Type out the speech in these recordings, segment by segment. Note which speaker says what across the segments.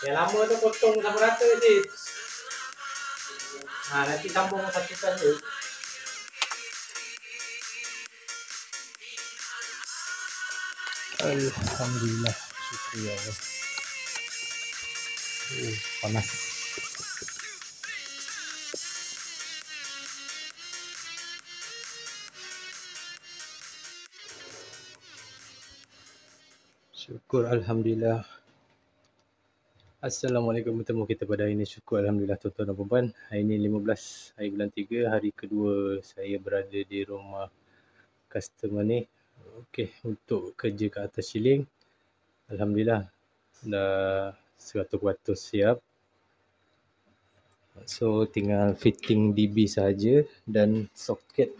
Speaker 1: Yang lama tu potong sama rata je. Nanti sambung satukan je.
Speaker 2: Alhamdulillah, syukur ya Allah. Panas. Syukur Alhamdulillah. Assalamualaikum, bertemu kita pada hari ini. Syukur Alhamdulillah tuan-tuan dan puan-puan. Hari ini 15 hari bulan 3, hari kedua saya berada di rumah customer ni. Okey, untuk kerja kat atas ceiling, Alhamdulillah dah 100% siap. So tinggal fitting DB saja dan soket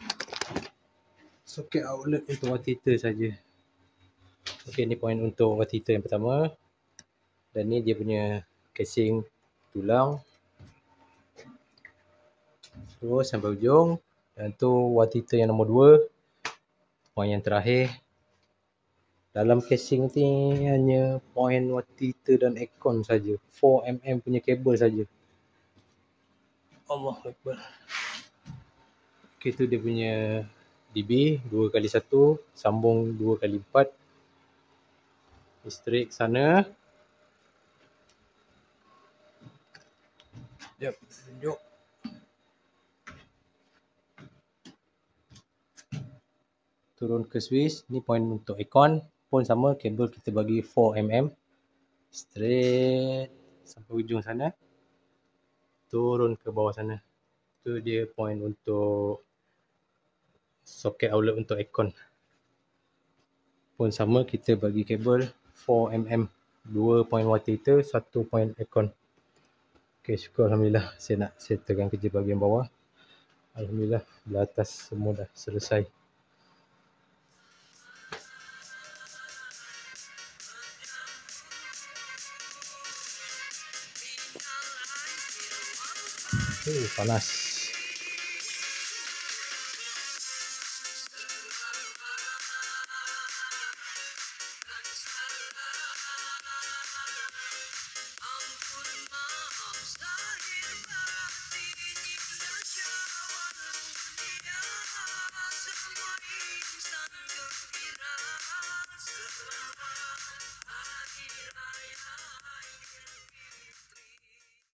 Speaker 2: outlet untuk water heater saja. Okey, ni point untuk water heater yang pertama. Dan ni dia punya casing tulang. Terus sampai ujung. Dan tu water heater yang nombor 2. Point yang terakhir. Dalam casing ni hanya point water heater dan aircon saja. 4mm punya kabel saja. Allahu Akbar. Okey, tu dia punya DB 2x1, sambung 2x4. Listrik sana. Sekejap, tunjuk. Turun ke switch. Ni point untuk aircon. Pun sama, kabel kita bagi 4mm. Straight sampai ujung sana. Turun ke bawah sana. Tu dia point untuk soket outlet untuk aircon. Pun sama, kita bagi kabel 4mm. 2 point water heater, 1 point aircon. Okey, syukur Alhamdulillah. Saya nak settlekan kerja bahagian bawah. Alhamdulillah, belah atas semua dah selesai. Panas.